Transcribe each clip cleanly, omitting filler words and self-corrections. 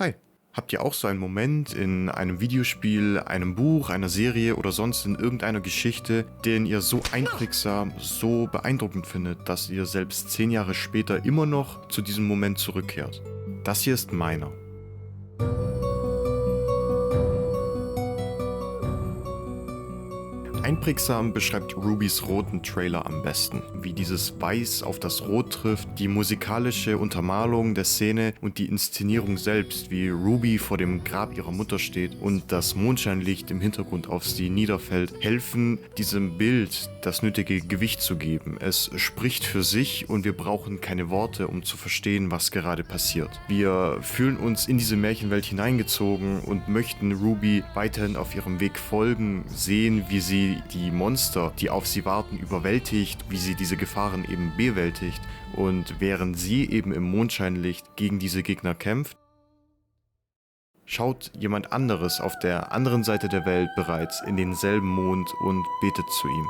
Hi, habt ihr auch so einen Moment in einem Videospiel, einem Buch, einer Serie oder sonst in irgendeiner Geschichte, den ihr so einprägsam, so beeindruckend findet, dass ihr selbst 10 Jahre später immer noch zu diesem Moment zurückkehrt? Das hier ist meiner. Einprägsam beschreibt Rubys roten Trailer am besten, wie dieses Weiß auf das Rot trifft, die musikalische Untermalung der Szene und die Inszenierung selbst, wie Ruby vor dem Grab ihrer Mutter steht und das Mondscheinlicht im Hintergrund auf sie niederfällt, helfen diesem Bild das nötige Gewicht zu geben. Es spricht für sich und wir brauchen keine Worte, um zu verstehen, was gerade passiert. Wir fühlen uns in diese Märchenwelt hineingezogen und möchten Ruby weiterhin auf ihrem Weg folgen, sehen, wie sie die Monster, die auf sie warten, überwältigt, wie sie diese Gefahren eben bewältigt und während sie eben im Mondscheinlicht gegen diese Gegner kämpft, schaut jemand anderes auf der anderen Seite der Welt bereits in denselben Mond und betet zu ihm.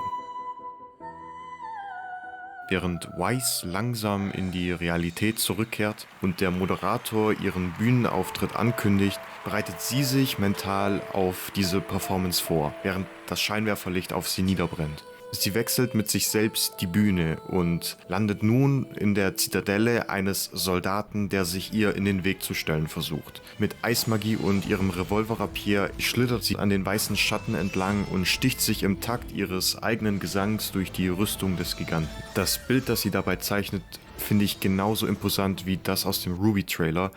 Während Weiss langsam in die Realität zurückkehrt und der Moderator ihren Bühnenauftritt ankündigt, bereitet sie sich mental auf diese Performance vor, während das Scheinwerferlicht auf sie niederbrennt. Sie wechselt mit sich selbst die Bühne und landet nun in der Zitadelle eines Soldaten, der sich ihr in den Weg zu stellen versucht. Mit Eismagie und ihrem Revolverrapier schlittert sie an den weißen Schatten entlang und sticht sich im Takt ihres eigenen Gesangs durch die Rüstung des Giganten. Das Bild, das sie dabei zeichnet, finde ich genauso imposant wie das aus dem Ruby-Trailer,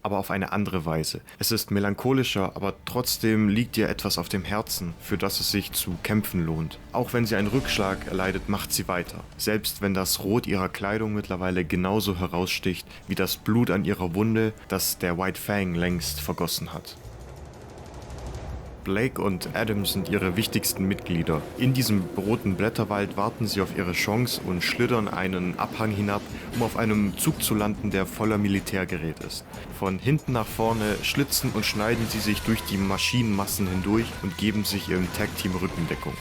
aber auf eine andere Weise. Es ist melancholischer, aber trotzdem liegt ihr etwas auf dem Herzen, für das es sich zu kämpfen lohnt. Auch wenn sie einen Rückschlag erleidet, macht sie weiter. Selbst wenn das Rot ihrer Kleidung mittlerweile genauso heraussticht wie das Blut an ihrer Wunde, das der White Fang längst vergossen hat. Blake und Adam sind ihre wichtigsten Mitglieder. In diesem roten Blätterwald warten sie auf ihre Chance und schlittern einen Abhang hinab, um auf einem Zug zu landen, der voller Militärgerät ist. Von hinten nach vorne schlitzen und schneiden sie sich durch die Maschinenmassen hindurch und geben sich im Tag-Team Rückendeckung.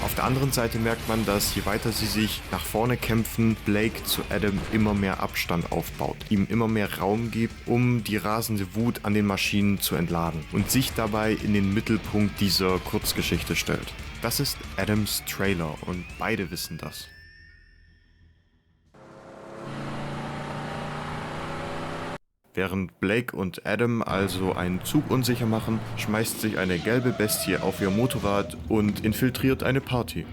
Auf der anderen Seite merkt man, dass je weiter sie sich nach vorne kämpfen, Blake zu Adam immer mehr Abstand aufbaut, ihm immer mehr Raum gibt, um die rasende Wut an den Maschinen zu entladen und sich dabei in den Mittelpunkt dieser Kurzgeschichte stellt. Das ist Adams Trailer und beide wissen das. Während Blake und Adam also einen Zug unsicher machen, schmeißt sich eine gelbe Bestie auf ihr Motorrad und infiltriert eine Party.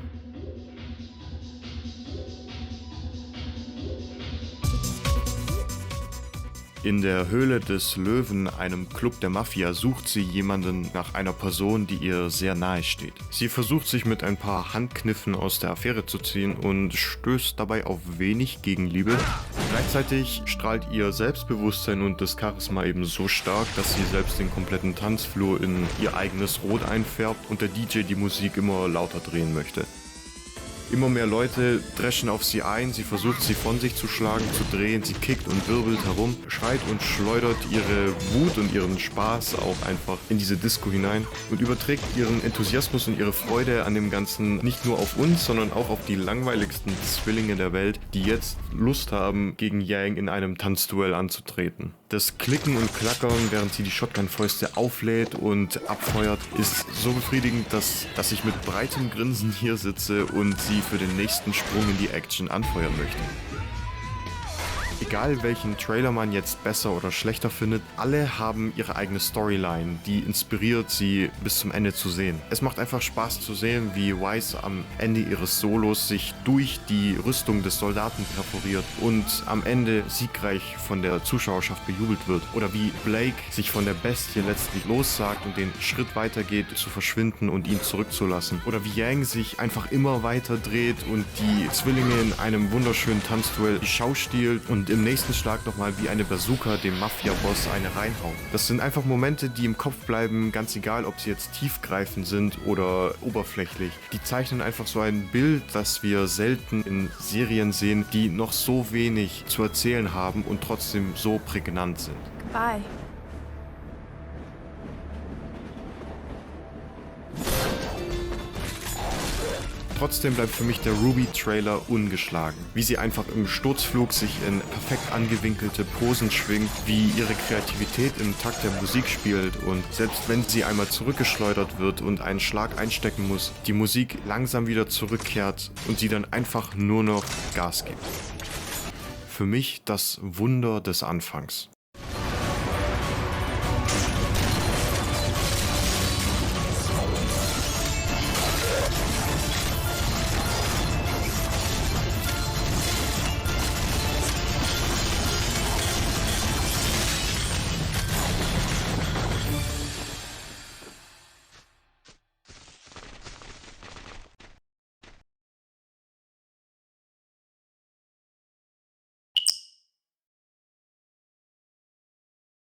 In der Höhle des Löwen, einem Club der Mafia, sucht sie jemanden nach einer Person, die ihr sehr nahe steht. Sie versucht sich mit ein paar Handkniffen aus der Affäre zu ziehen und stößt dabei auf wenig Gegenliebe. Gleichzeitig strahlt ihr Selbstbewusstsein und das Charisma eben so stark, dass sie selbst den kompletten Tanzflur in ihr eigenes Rot einfärbt und der DJ die Musik immer lauter drehen möchte. Immer mehr Leute dreschen auf sie ein, sie versucht sie von sich zu schlagen, zu drehen, sie kickt und wirbelt herum, schreit und schleudert ihre Wut und ihren Spaß auch einfach in diese Disco hinein und überträgt ihren Enthusiasmus und ihre Freude an dem Ganzen nicht nur auf uns, sondern auch auf die langweiligsten Zwillinge der Welt, die jetzt Lust haben, gegen Yang in einem Tanzduell anzutreten. Das Klicken und Klackern, während sie die Shotgun-Fäuste auflädt und abfeuert, ist so befriedigend, dass ich mit breitem Grinsen hier sitze und sie für den nächsten Sprung in die Action anfeuern möchte. Egal welchen Trailer man jetzt besser oder schlechter findet, alle haben ihre eigene Storyline, die inspiriert, sie bis zum Ende zu sehen. Es macht einfach Spaß zu sehen, wie Weiss am Ende ihres Solos sich durch die Rüstung des Soldaten perforiert und am Ende siegreich von der Zuschauerschaft bejubelt wird. Oder wie Blake sich von der Bestie letztlich lossagt und den Schritt weitergeht, zu verschwinden und ihn zurückzulassen. Oder wie Yang sich einfach immer weiter dreht und die Zwillinge in einem wunderschönen Tanzduell die Schau stiehlt und im nächsten Schlag nochmal wie eine Bazooka dem Mafia-Boss eine reinhaut. Das sind einfach Momente, die im Kopf bleiben, ganz egal, ob sie jetzt tiefgreifend sind oder oberflächlich. Die zeichnen einfach so ein Bild, das wir selten in Serien sehen, die noch so wenig zu erzählen haben und trotzdem so prägnant sind. Bye. Trotzdem bleibt für mich der Ruby-Trailer ungeschlagen. Wie sie einfach im Sturzflug sich in perfekt angewinkelte Posen schwingt, wie ihre Kreativität im Takt der Musik spielt und selbst wenn sie einmal zurückgeschleudert wird und einen Schlag einstecken muss, die Musik langsam wieder zurückkehrt und sie dann einfach nur noch Gas gibt. Für mich das Wunder des Anfangs.